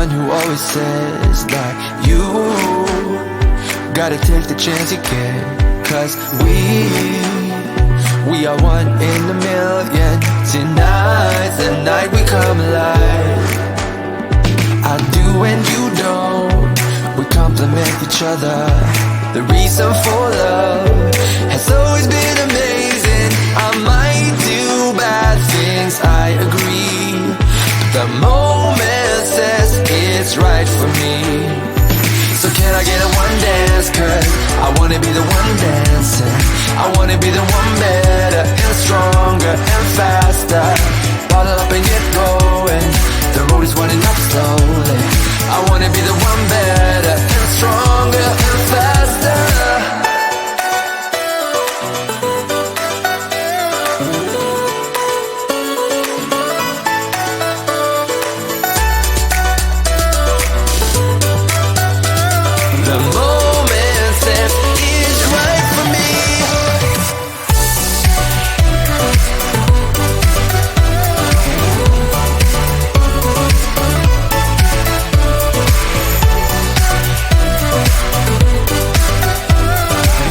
one who always says that you gotta take the chance you get. 'Cause we are one in a million. Tonight's the night we come alive. I do and you don't. We complement each other. The reason for love has always been amazing. I might do bad things, I agree, but the moment says it's right for me. So can I get a one dance? 'Cause I wanna be the one dancing. I wanna be the one better and stronger and faster. Bottle up and get going. The road is running up slowly. I wanna be the one better and stronger and faster. The moment says it's right for me.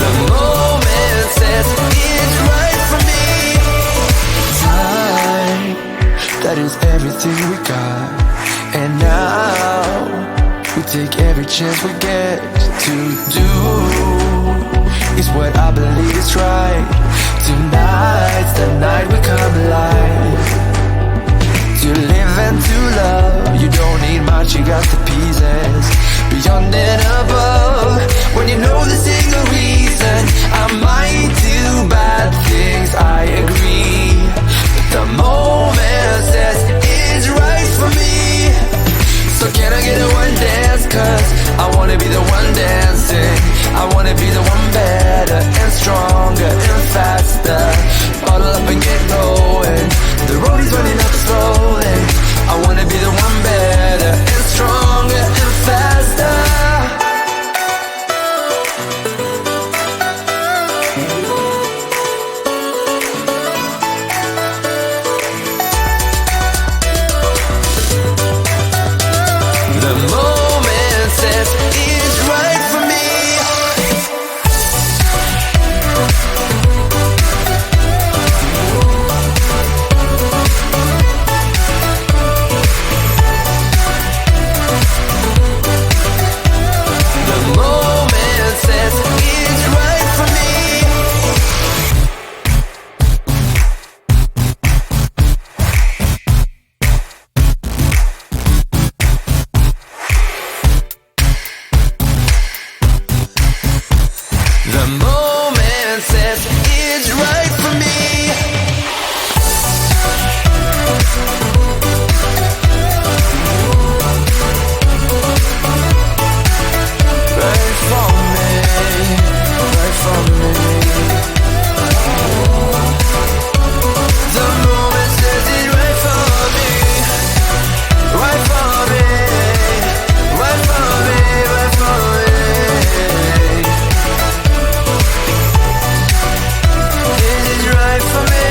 The moment says it's right for me. Time, that is everything we got. And now we take every chance we get to do is what I believe is right. Tonight's the night we come alive. To live and to love, you don't need much, you got the pieces. Beyond and above, when you know the single reason I might do bad things, I agree, but the moment says it's right for me. So can I get a one dance? 'Cause I wanna be the one dancing. I wanna be the one better and stronger and faster. Bottle up and get going. The road is running up slowly. I wanna be the one better and stronger and faster. The moment says it's right for me. The moment says it's right for me. The moment says it's right for me. Right for me, right for me. The moment says it's right for me. Right for me, right for me, right for me. This is right for me.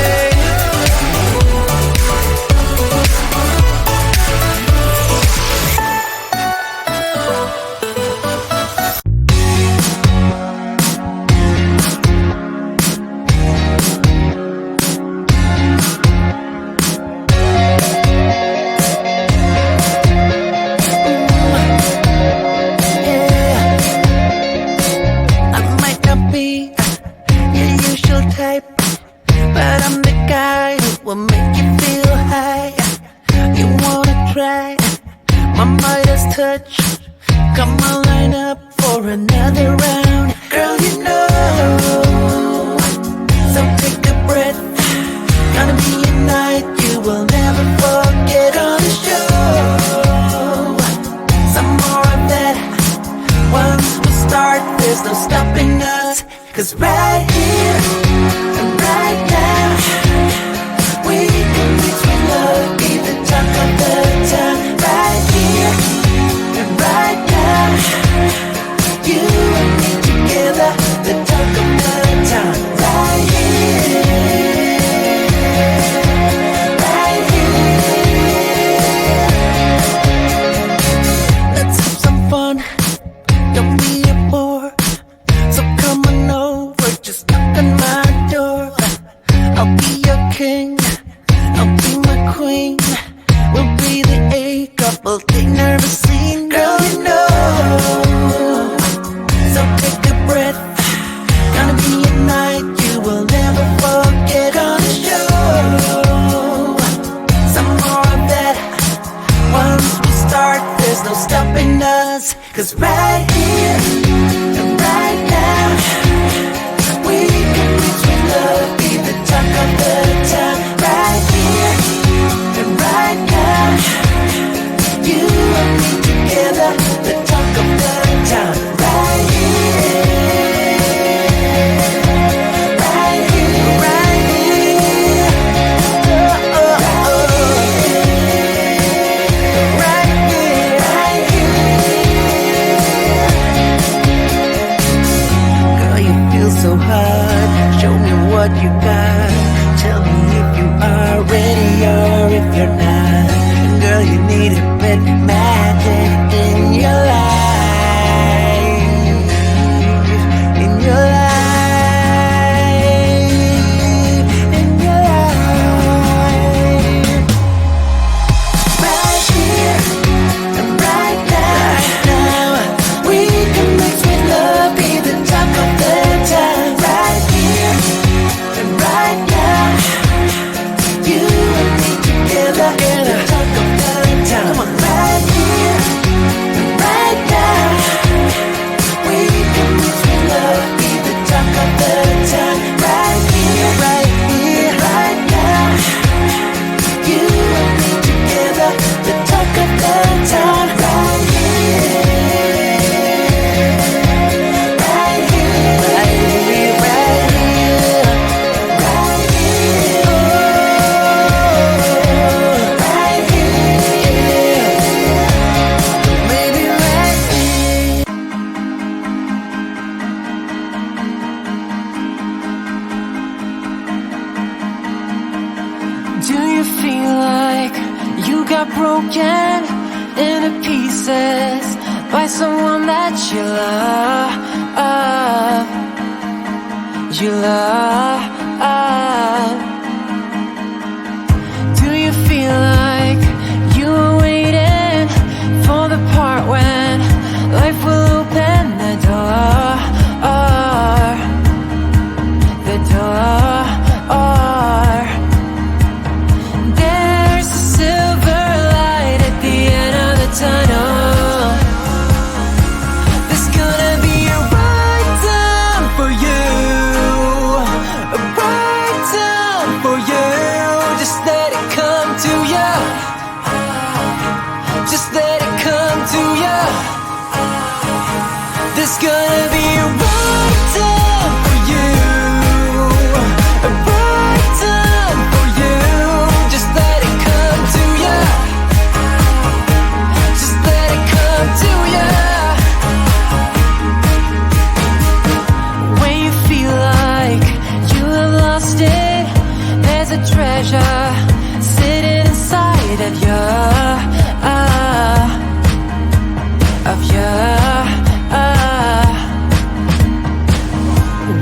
I might not be your usual type, but I'm the guy who will make you feel high. You wanna try my Midas touch? Come on, line up for another round. Girl, you know, so take a breath. Gonna be a night you will never forget on the show. Some more of that. Once we start, there's no stopping us. 'Cause right here and right now, we can reach with love, be the talk of the town. Right here and right now, you and me between will be the A couple they've never seen. Girl, you know. So take a breath. Gonna be a night you will never forget. Gonna show some more of that. Once we start, there's no stopping us. 'Cause right here and right now, we can reach with love, be the talk of the town. Right here and right now, you and me together, the talk of the town. Right here, right here, right here. Oh, oh, oh. Right here, right here. Girl, you feel so hot. Show me what you got. Tell me if you are ready or if you're not. Girl, you need a bit magic in your life. In your life. In your life. Right here and right now, we can mix with love, be the talk of the town. Right here and right now, you and me together, the talk of the town. Right here and right now, we can mix with love, be the talk of the town. Right here, right here, right now, you and me together, the talk of the town. Right here, right here, right here, right here, right here, oh, right here, maybe right here. Do you feel like you got broken into pieces by someone that you love? You love. Do you feel like you were waiting for the part when life will open the door? The door. There's a silver light at the end of the tunnel. There's gonna be a right time for you. A right time for you. Just let it come to you. Just let it come to you. There's gonna be a right time for you. A right time for you. Just let it come to you. Just let it come to you. When you feel like you have lost it, there's a treasure sitting inside of you.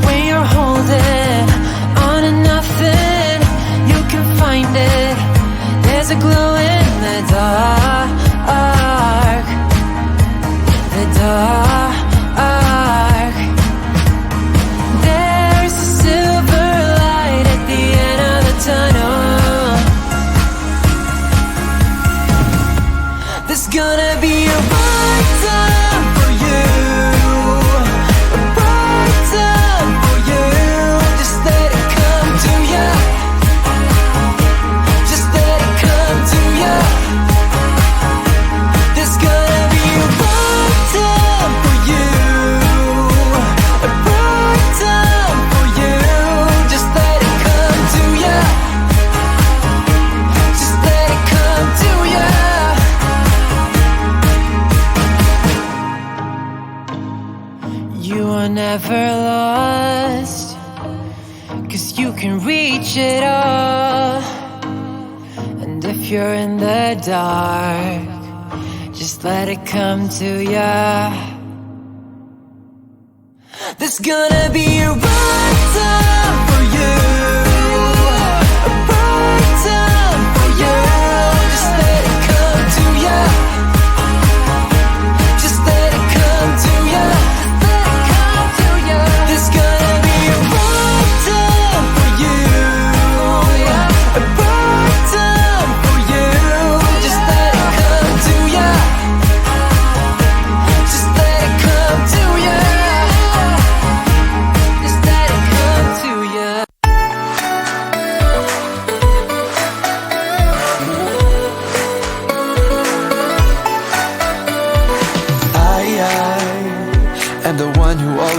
When you're holding on to nothing, you can find it. There's a glow in the dark. The dark. There's a silver light at the end of the tunnel. There's gonna be a right time for you. A right time for you. Just let it come to you. Just let it come to you. There's gonna be a right time for you. A right time for you. Just let it come to you. Just let it come to you. You are never lost, 'cause you can reach it all. And if you're in the dark, just let it come to ya. There's gonna be a right time for you. A right time for you.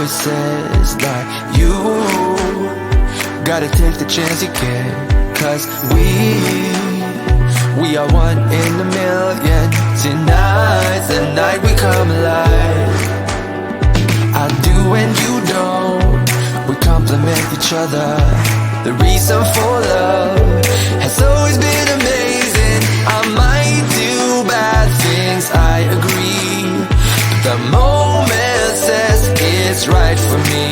always says that you gotta take the chance you get. Cause we are one in a million. Tonight's the night we come alive. I do and you don't, we complement each other. The reason for love has always been amazing. I might do bad things, I agree, but the moment says it's right for me.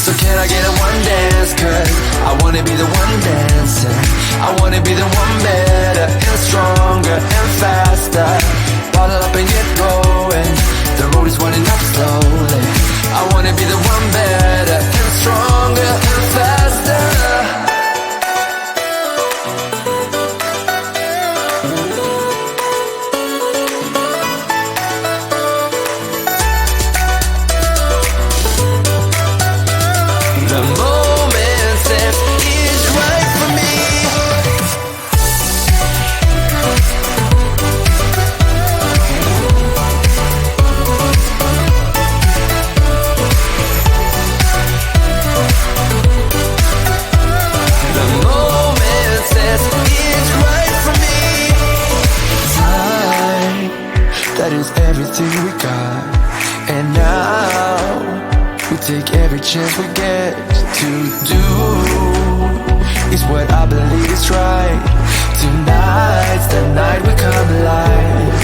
So can I get a one dance? Cause I wanna be the one dancing. I wanna be the one better and stronger and faster. Bottle up and get going. The road is running up slowly. I wanna be the one better and stronger and faster. The moment says it's right for me. The moment says it's right for me. Time, that is everything we got. And now we take every chance we get to do is what I believe is right. Tonight's the night we come alive.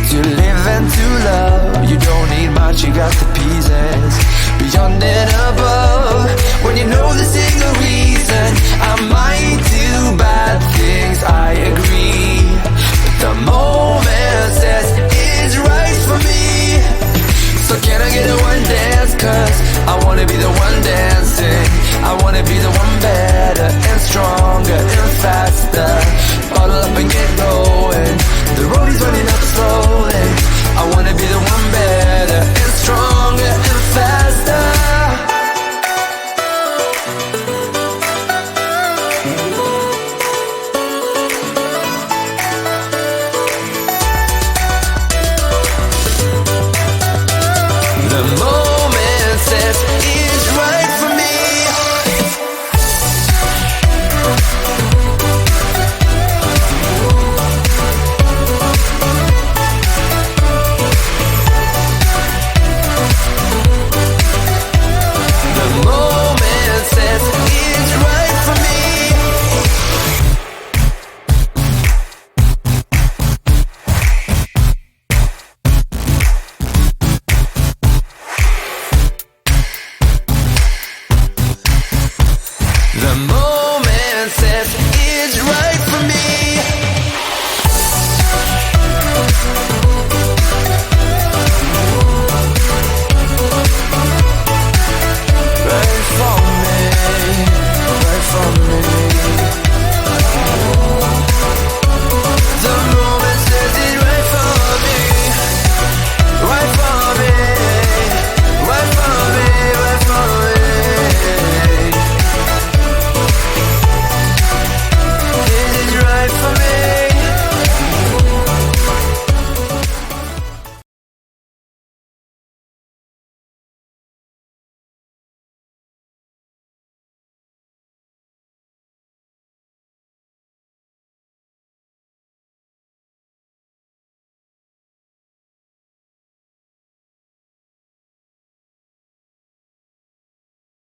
To live and to love, you don't need much, you got the pieces. Beyond and above, when you know the single reason I might do bad things, I agree, but the moment says it's right for me. So can I get a one dance? Cause I wanna be the one dancing. I wanna be the one better and stronger and faster. Bottle up and get going. The road is running up slowly. I wanna be the one better and stronger